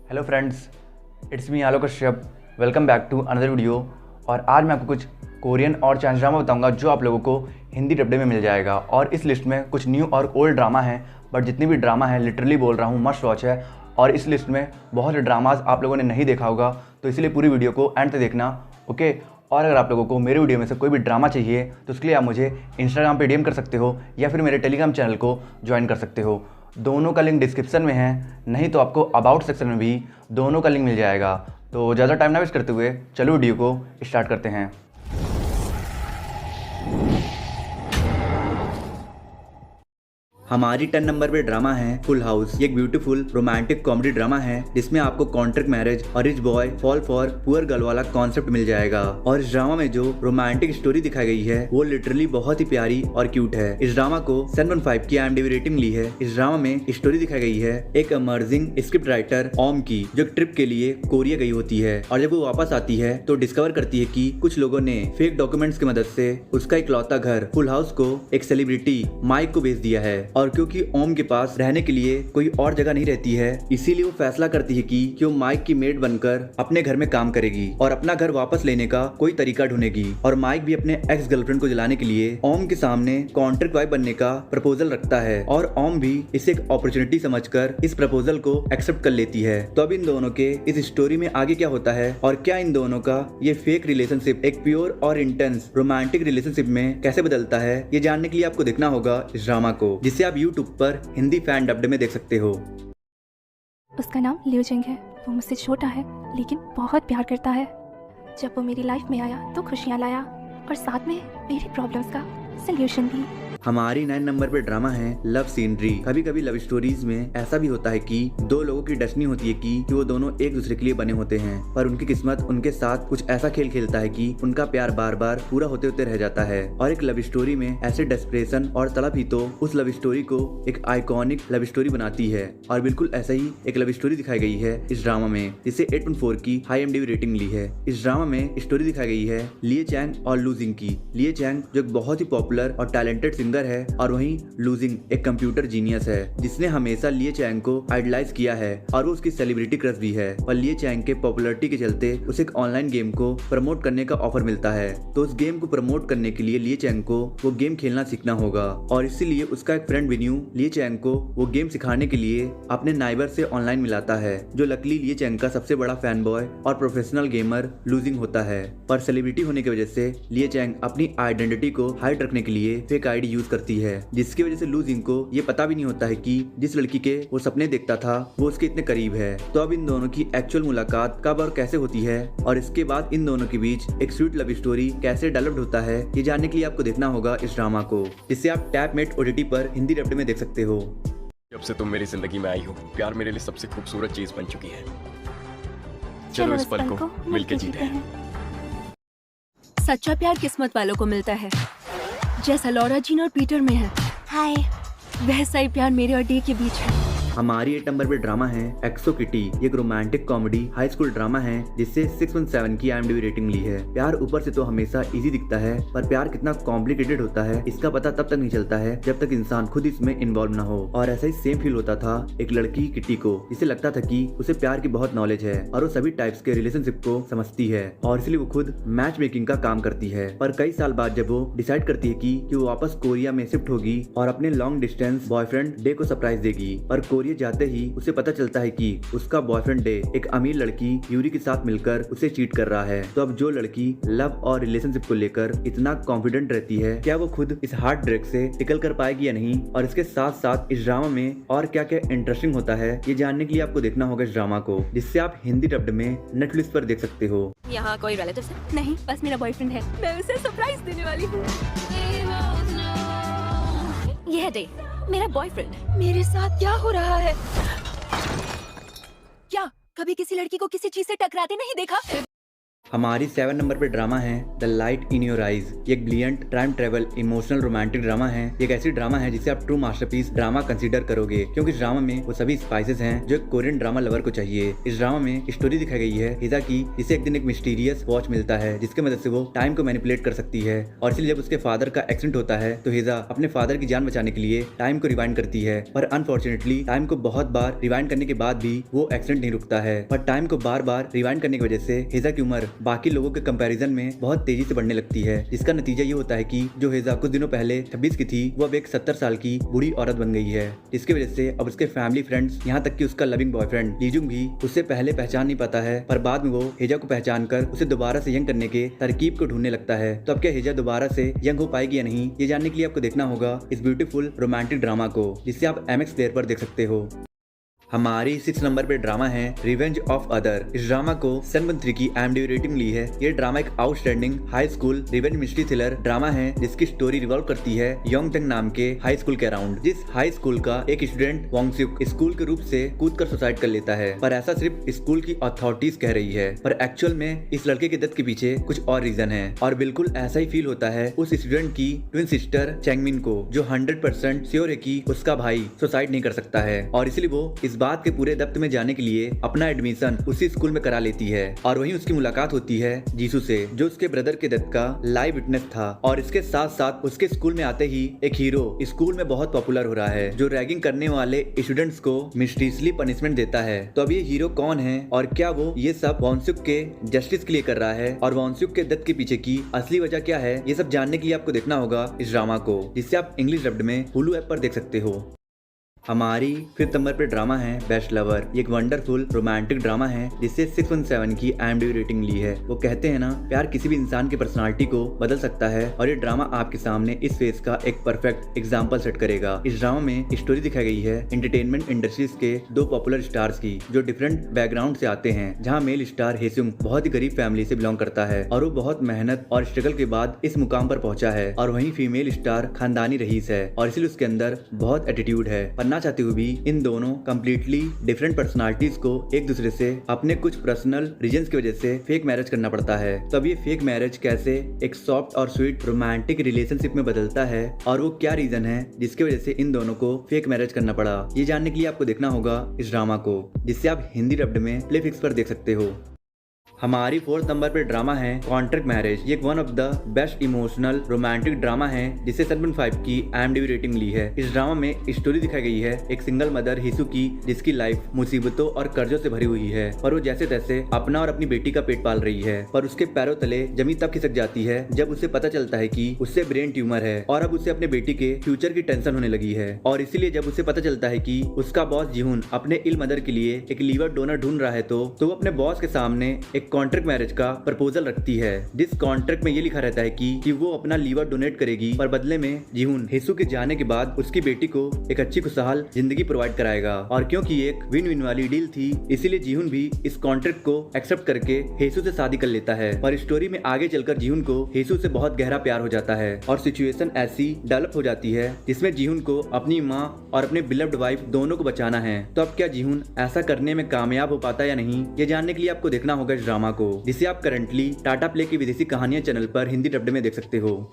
Hello friends, it's me Alok Kashyap. Welcome back to another video. और आज मैं आपको कुछ कोरियन और चाइनीज ड्रामा बताऊंगा जो आप लोगों को हिंदी डब्बे में मिल जाएगा। और इस लिस्ट में कुछ न्यू और ओल्ड ड्रामा हैं, बट जितनी भी ड्रामा है लिटरली बोल रहा हूँ मस्ट वॉच है। और इस लिस्ट में बहुत से ड्रामाज आप लोगों ने नहीं देखा होगा, तो इसलिए पूरी वीडियो को एंड तक देखना, ओके। और अगर आप लोगों को मेरे वीडियो में से कोई भी ड्रामा चाहिए तो उसके लिए आप मुझे इंस्टाग्राम पे डीएम कर सकते हो या फिर मेरे टेलीग्राम चैनल को ज्वाइन कर सकते हो। दोनों का लिंक डिस्क्रिप्शन में है, नहीं तो आपको अबाउट सेक्शन में भी दोनों का लिंक मिल जाएगा। तो ज़्यादा टाइम ना वेस्ट करते हुए चलो वीडियो को स्टार्ट करते हैं। हमारी 10 नंबर पे ड्रामा है फुल हाउस। ये एक ब्यूटीफुल रोमांटिक कॉमेडी ड्रामा है जिसमें आपको कॉन्ट्रैक्ट मैरिज और rich boy fall for poor girl वाला कॉन्सेप्ट मिल जाएगा। और इस ड्रामा में जो रोमांटिक स्टोरी दिखाई गई है वो लिटरली बहुत ही प्यारी और क्यूट है। इस ड्रामा को 7.5 की IMDb रेटिंग मिली है। इस ड्रामा में स्टोरी दिखाई गई है एक अमर्जिंग स्क्रिप्ट राइटर ओम की, जो ट्रिप के लिए कोरिया गई होती है। और जब वो वापस आती है तो डिस्कवर करती है कि कुछ लोगों ने फेक डॉक्यूमेंट्स की मदद से उसका इकलौता घर फुल हाउस को एक सेलिब्रिटी माइक को बेच दिया है। और क्योंकि ओम के पास रहने के लिए कोई और जगह नहीं रहती है, इसीलिए वो फैसला करती है कि वो माइक की मेड बनकर अपने घर में काम करेगी और अपना घर वापस लेने का कोई तरीका ढूंढेगी। और माइक भी अपने एक्स गर्लफ्रेंड को जलाने के लिए ओम के सामने कॉन्ट्रैक्ट वाइफ बनने का प्रपोजल रखता है। और ओम भी इसे एक अपॉर्चुनिटी समझकर इस प्रपोजल को एक्सेप्ट कर लेती है। तो अब इन दोनों के इस स्टोरी में आगे क्या होता है और क्या इन दोनों का ये फेक रिलेशनशिप एक प्योर और इंटेंस रोमांटिक रिलेशनशिप में कैसे बदलता है, ये जानने के लिए आपको देखना होगा इस ड्रामा को, जिसे आप यूट्यूब पर हिंदी फैन डब्ड में देख सकते हो। उसका नाम लियो जिंग है। वो मुझसे छोटा है लेकिन बहुत प्यार करता है। जब वो मेरी लाइफ में आया तो खुशियाँ लाया और साथ में मेरी प्रॉब्लम्स का सल्यूशन भी। हमारी 9 नंबर पे ड्रामा है लव सीनरी। कभी कभी लव स्टोरीज में ऐसा भी होता है कि दो लोगों की डेस्टिनी होती है कि वो दोनों एक दूसरे के लिए बने होते हैं, पर उनकी किस्मत उनके साथ कुछ ऐसा खेल खेलता है कि उनका प्यार बार बार पूरा होते होते रह जाता है। और एक लव स्टोरी में ऐसे डेस्परेशन और तड़प ही तो उस लव स्टोरी को एक आइकॉनिक लव स्टोरी बनाती है। और बिल्कुल ऐसा ही एक लव स्टोरी दिखाई गई है इस ड्रामा में, जिसे 8.4 की IMDb रेटिंग मिली है। इस ड्रामा में स्टोरी दिखाई गई है लिए चैंग और लूजिंग की। लिए चैंग जो एक बहुत ही पॉपुलर और टैलेंटेड सिंगर है, और वहीं लूजिंग एक कंप्यूटर जीनियस है जिसने हमेशा लिए चैंग को आइडलाइज किया है और वो उसकी सेलिब्रिटी क्रश भी है। पर लिए चैंग के पॉपुलैरिटी के चलते उसे एक ऑनलाइन गेम को प्रमोट करने का ऑफर मिलता है। तो उस गेम को प्रमोट करने के लिए लिए चैंग को वो गेम खेलना सीखना होगा। और इसीलिए उसका एक फ्रेंड विन्यू लिए चैंग को वो गेम सिखाने के लिए अपने नाइबर से ऑनलाइन मिलाता है, जो लकीली लिए चैंग का सबसे बड़ा फैन बॉय और प्रोफेशनल गेमर लूजिंग होता है। पर सेलिब्रिटी होने की वजह से लिए चैंग अपनी आइडेंटिटी को हाइड रखने के लिए फेक आईडी यूज करती है, जिसकी वजह से लूजिंग को ये पता भी नहीं होता है कि जिस लड़की के वो सपने देखता था वो उसके इतने करीब है। तो अब इन दोनों की एक्चुअल मुलाकात कब और कैसे होती है और इसके बाद इन दोनों के बीच एक स्वीट लव स्टोरी कैसे डेवलप्ड होता है, ये जानने के लिए आपको देखना होगा इस ड्रामा को, जिसे आप टैपमेट OTT पर हिंदी डब्ड में देख सकते हो। जब से तुम मेरी जिंदगी में आई हो, प्यार मेरे लिए सबसे खूबसूरत चीज बन चुकी है। चलो इस पल को मिलके जीते हैं। सच्चा प्यार किस्मत वालों को मिलता है, जैसा लॉरा जीन और पीटर में है। हाय, वैसा ही प्यार मेरे और डे के बीच है। हमारी 8 नंबर पे ड्रामा है एक्सो किटी। ये एक romantic comedy high school drama है जिससे 6.7 की IMDb रेटिंग मिली है। प्यार ऊपर से तो हमेशा इजी दिखता है, पर प्यार कितना कॉम्प्लिकेटेड होता है इसका पता तब तक नहीं चलता है जब तक इंसान खुद इसमें इन्वॉल्व ना हो। और ऐसा ही सेम फील होता था एक लड़की किटी को, जिसे लगता था कि उसे प्यार की बहुत नॉलेज है और वो सभी टाइप्स के रिलेशनशिप को समझती है, और इसलिए वो खुद मैच मेकिंग का काम करती है। पर कई साल बाद जब वो डिसाइड करती है कि वो वापस कोरिया में शिफ्ट होगी और अपने लॉन्ग डिस्टेंस बॉयफ्रेंड डे को सरप्राइज देगी। पर कोरिया जाते ही उसे पता चलता है कि उसका बॉयफ्रेंड डे एक अमीर लड़की यूरी के साथ मिलकर उसे चीट कर रहा है। तो अब जो लड़की लव और रिलेशनशिप को लेकर इतना कॉन्फिडेंट रहती है, क्या वो खुद इस हार्ट ब्रेक से निकल कर पाएगी या नहीं? और इसके साथ साथ इस ड्रामा में और क्या क्या इंटरेस्टिंग होता है, ये जानने के लिए आपको देखना होगा इस ड्रामा को, जिससे आप हिंदी डब्ड में नेटफ्लिक्स पर देख सकते हो। यहाँ कोई रिलेटिव्स है? नहीं, बस मेरा बॉयफ्रेंड है। मैं उसे सरप्राइज देने वाली हूँ। ये है डे, मेरा बॉयफ्रेंड। मेरे साथ क्या हो रहा है? क्या कभी किसी लड़की को किसी चीज से टकराते नहीं देखा? हमारी 7 नंबर पे ड्रामा है the light in your eyes. ये एक brilliant time travel emotional romantic drama है। एक ऐसी ड्रामा है जिसे आप ट्रू मास्टरपीस ड्रामा कंसीडर करोगे, क्योंकि इस ड्रामा में वो सभी स्पाइसेस हैं जो एक कोरियन ड्रामा लवर को चाहिए। इस ड्रामा में स्टोरी दिखाई गई है हिजा की, जिसे एक दिन एक मिस्टीरियस वॉच मिलता है जिसकी मदद से वो टाइम को मैनिपुलेट कर सकती है। और इसलिए जब उसके फादर का एक्सीडेंट होता है तो हिजा अपने फादर की जान बचाने के लिए टाइम को रिवाइंड करती है, पर अनफॉर्चुनेटली टाइम को बहुत बार रिवाइंड करने के बाद भी वो एक्सीडेंट नहीं रुकता है। पर टाइम को बार बार रिवाइंड करने की वजह से हिजा की उम्र बाकी लोगों के कंपैरिजन में बहुत तेजी से बढ़ने लगती है, जिसका नतीजा ये होता है कि जो हिजा कुछ दिनों पहले 26 की थी वो अब एक 70 साल की बूढ़ी औरत बन गई है, जिसकी वजह से अब उसके फैमिली फ्रेंड्स यहाँ तक कि उसका लविंग बॉयफ्रेंड लीजुंग भी उससे पहले पहचान नहीं पाता है। पर बाद में वो हिजा को पहचान कर उसे दोबारा से यंग करने के तरकीब को ढूंढने लगता है। तो अब क्या हिजा दोबारा से यंग हो पाएगी या नहीं, ये जानने के लिए आपको देखना होगा इस ब्यूटीफुल रोमांटिक ड्रामा को, जिसे आप MX प्लेयर पर देख सकते हो। हमारी 6 नंबर पे ड्रामा है रिवेंज ऑफ अदर। इस ड्रामा को सन 3 की IMDb रेटिंग ली है। ये ड्रामा एक outstanding high school revenge mystery thriller drama है, जिसकी स्टोरी रिवॉल्व करती है योंगटेंग नाम के हाई स्कूल के अराउंड। जिस हाई स्कूल का एक स्टूडेंट वोंगसुक स्कूल के रूप से कूदकर सुसाइड कर लेता है, पर ऐसा सिर्फ स्कूल की अथॉरिटीज कह रही है, पर एक्चुअल में इस लड़के के डेथ के पीछे कुछ और रीजन है। और बिल्कुल ऐसा ही फील होता है उस स्टूडेंट की ट्विन सिस्टर चैंगमिन को, जो 100% श्योर है कि उसका भाई सुसाइड नहीं कर सकता है, और इसलिए वो इस बात के पूरे डेप्थ में जाने के लिए अपना एडमिशन उसी स्कूल में करा लेती है। और वहीं उसकी मुलाकात होती है जीसू से, जो उसके ब्रदर के डेथ का लाइव विटनेस था। और इसके साथ साथ उसके स्कूल में आते ही एक हीरो स्कूल में बहुत पॉपुलर हो रहा है, जो रैगिंग करने वाले स्टूडेंट्स को मिस्टीरियसली पनिशमेंट देता है। तो अब ये हीरो कौन है और क्या वो ये सब वोंगसुक के जस्टिस के लिए कर रहा है, और वोंगसुक के डेथ के पीछे की असली वजह क्या है, ये सब जानने के लिए आपको देखना होगा इस ड्रामा को, जिससे आप इंग्लिश डब्ड में हुलू ऐप पर देख सकते हो। हमारी 5th नंबर पे ड्रामा है बेस्ट लवर। ये एक वंडरफुल रोमांटिक ड्रामा है जिससे 617 की IMDb रेटिंग ली है। वो कहते हैं ना, प्यार किसी भी इंसान की पर्सनालिटी को बदल सकता है, और ये ड्रामा आपके सामने इस फेज का एक परफेक्ट एग्जांपल सेट करेगा। इस ड्रामा में स्टोरी दिखाई गई है एंटरटेनमेंट इंडस्ट्रीज के 2 पॉपुलर स्टार्स की, जो डिफरेंट बैकग्राउंड से आते हैं। जहाँ मेल स्टार हेसुंग बहुत ही गरीब फैमिली से बिलोंग करता है, और वो बहुत मेहनत और स्ट्रगल के बाद इस मुकाम पर पहुंचा है। और वहीं फीमेल स्टार खानदानी रईस है, और इसलिए उसके अंदर बहुत एटीट्यूड है। पर ना चाहते हुए भी इन दोनों कंप्लीटली डिफरेंट पर्सनालिटीज को एक दूसरे से अपने कुछ पर्सनल रीजंस की वजह से फेक मैरिज करना पड़ता है। तब ये फेक मैरिज कैसे एक सॉफ्ट और स्वीट रोमांटिक रिलेशनशिप में बदलता है, और वो क्या रीजन है जिसकी वजह से इन दोनों को फेक मैरिज करना पड़ा, ये जानने के लिए आपको देखना होगा इस ड्रामा को, जिससे आप हिंदी डब्ड में प्लेफिक्स पर देख सकते हो। हमारी 4th नंबर पे ड्रामा है कॉन्ट्रैक्ट मैरिज। ये one of the best emotional romantic drama है, जिसे 7.5 की IMDb रेटिंग ली है। इस ड्रामा में स्टोरी दिखाई गई है एक सिंगल मदर हिसू की, जिसकी लाइफ मुसीबतों और कर्जों से भरी हुई है, पर वो जैसे तैसे अपना और अपनी बेटी का पेट पाल रही है। पर उसके पैरों तले जमीन तब खिसक जाती है जब उसे पता चलता है कि उससे ब्रेन ट्यूमर है, और अब उसे अपने बेटी के फ्यूचर की टेंशन होने लगी है। और इसीलिए जब उसे पता चलता है कि उसका बॉस जीहुन अपने इल मदर के लिए एक लीवर डोनर ढूंढ रहा है, तो वो अपने बॉस के सामने एक कॉन्ट्रैक्ट मैरिज का प्रपोजल रखती है, जिस कॉन्ट्रैक्ट में ये लिखा रहता है कि वो अपना लीवर डोनेट करेगी, पर बदले में जीहुन हिसू के जाने के बाद उसकी बेटी को एक अच्छी खुशहाल जिंदगी प्रोवाइड कराएगा। और क्योंकि ये एक विन विन वाली डील थी, इसीलिए जीहुन भी इस कॉन्ट्रैक्ट को एक्सेप्ट करके हिसू से शादी कर लेता है। पर स्टोरी में आगे चलकर जीहुन को हिसू से बहुत गहरा प्यार हो जाता है, और सिचुएशन ऐसी डेवलप हो जाती है जिसमें जीहुन को अपनी माँ और अपने बिलव्ड वाइफ दोनों को बचाना है। तो अब क्या जीहुन ऐसा करने में कामयाब हो पाता है या नहीं, ये जानने के लिए आपको देखना होगा इस ड्रामा को, जिसे आप करंटली टाटा प्ले की विदेशी कहानियां चैनल पर हिंदी डब्ड में देख सकते हो।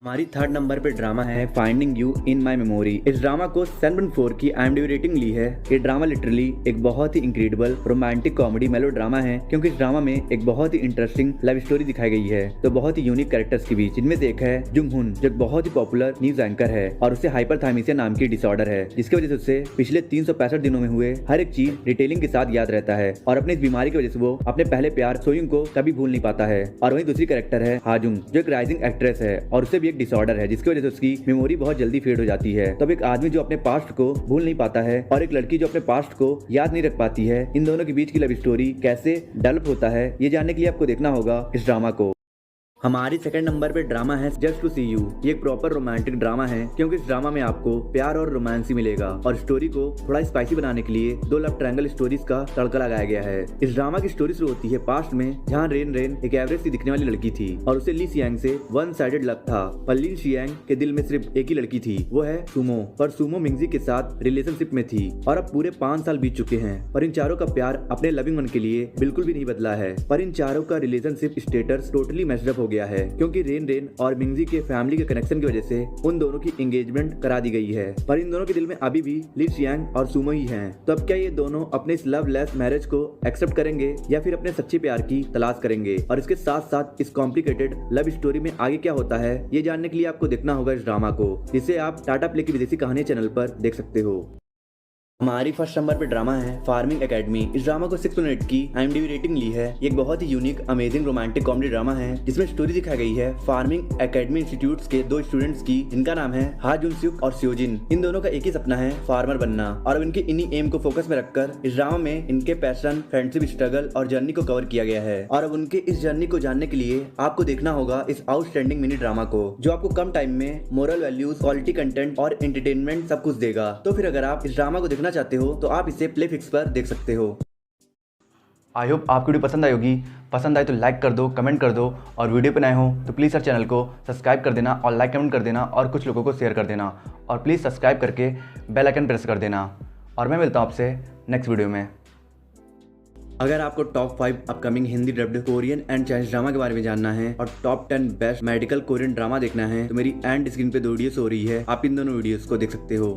हमारी 3rd नंबर पे ड्रामा है finding you in my memory. इस ड्रामा को 7.4 की IMDb रेटिंग ली है। ये ड्रामा लिटरली एक बहुत ही इंक्रेडिबल रोमांटिक कॉमेडी मेलो ड्रामा है, क्योंकि इस ड्रामा में एक बहुत ही इंटरेस्टिंग लव स्टोरी दिखाई गई है, तो बहुत ही यूनिक कैरेक्टर्स के बीच, जिनमें से एक है जुंग हुन, जो बहुत ही पॉपुलर न्यूज एंकर है, और उसे हाइपरथायमिसिया नाम की डिसऑर्डर है, जिसकी वजह से उसे पिछले 365 दिनों में हुए हर एक चीज डिटेलिंग के साथ याद रहता है, और अपनी इस बीमारी की वजह से वो अपने पहले प्यार सोयुंग को कभी भूल नहीं पाता है। और वहीं दूसरी कैरेक्टर है हाजुंग, जो एक राइजिंग एक्ट्रेस है, और उसे भी एक डिसऑर्डर है, जिसकी वजह से उसकी मेमोरी बहुत जल्दी फेड हो जाती है। तब एक आदमी जो अपने पास्ट को भूल नहीं पाता है, और एक लड़की जो अपने पास्ट को याद नहीं रख पाती है, इन दोनों के बीच की लव स्टोरी कैसे डेवलप होता है, ये जानने के लिए आपको देखना होगा इस ड्रामा को। हमारी सेकंड नंबर पे ड्रामा है जस्ट टू सी यू। ये एक प्रॉपर रोमांटिक ड्रामा है क्योंकि इस ड्रामा में आपको प्यार और रोमांस ही मिलेगा और स्टोरी को थोड़ा स्पाइसी बनाने के लिए 2 लव ट्रायंगल स्टोरीज का तड़का लगाया गया है। इस ड्रामा की स्टोरी शुरू होती है पास्ट में, जहाँ रेन एक एवरेज सी दिखने वाली लड़की थी और उसे ली शियांग से वन साइडेड लव था। पर ली शियांग के दिल में सिर्फ एक ही लड़की थी, वो है सुमो। पर सुमो मिंगजी के साथ रिलेशनशिप में थी और अब पूरे 5 साल बीत चुके हैं, पर इन चारों का प्यार अपने लविंग वन के लिए बिल्कुल भी नहीं बदला है। पर इन चारों का relationship status totally matched up हो गया है क्योंकि रेन और मिंगजी के फैमिली के कनेक्शन की वजह से उन दोनों की एंगेजमेंट करा दी गई है। पर इन दोनों के दिल में अभी भी ली शियांग और सुमो ही हैं। तो अब क्या ये दोनों अपने इस लव लेस मैरिज को एक्सेप्ट करेंगे या फिर अपने सच्चे प्यार की तलाश करेंगे? और इसके साथ साथ इस कॉम्प्लिकेटेड लव स्टोरी में आगे क्या होता है ये जानने के लिए आपको देखना होगा इस ड्रामा को, जिसे आप टाटा प्ले की विदेशी कहानी चैनल पर देख सकते हो। हमारी फर्स्ट नंबर पे ड्रामा है फार्मिंग एकेडमी। इस ड्रामा को 6.8 की IMDb रेटिंग ली है। ये एक बहुत ही unique amazing romantic comedy drama है जिसमें स्टोरी दिखाई गई है फार्मिंग एकेडमी इंस्टीट्यूट्स के 2 स्टूडेंट्स की, जिनका नाम है हा जुन स्यूक और स्योजिन। इन दोनों का एक ही सपना है फार्मर बनना और अब इनके इन्हीं एम को फोकस में रखकर इस ड्रामा में इनके पैशन, फ्रेंडशिप, स्ट्रगल और जर्नी को कवर किया गया है। और अब उनके इस जर्नी को जानने के लिए आपको देखना होगा इस आउटस्टैंडिंग मिनी ड्रामा को, जो आपको कम टाइम में मोरल वैल्यूज, क्वालिटी कंटेंट और एंटरटेनमेंट सब कुछ देगा। तो फिर अगर आप इस ड्रामा को देखना चाहते हो तो आप इसे प्लेफिक्स पर देख सकते हो। आई होप आपको वीडियो पसंद आई होगी। पसंद आए तो लाइक कर दो, कमेंट कर दो और वीडियो पे नए हो तो प्लीज़ सर चैनल को सब्सक्राइब कर देना और लाइक कमेंट कर देना और कुछ लोगों को शेयर कर देना और प्लीज़ सब्सक्राइब करके बेल आइकन प्रेस कर देना। और मैं मिलता हूँ आपसे नेक्स्ट वीडियो में। अगर आपको top 5 upcoming Hindi dubbed Korean and Chinese drama के बारे में जानना है और top 10 best medical Korean drama देखना है तो मेरी एंड स्क्रीन पे 2 वीडियोस हो रही है, आप इन दोनों वीडियोस को देख सकते हो।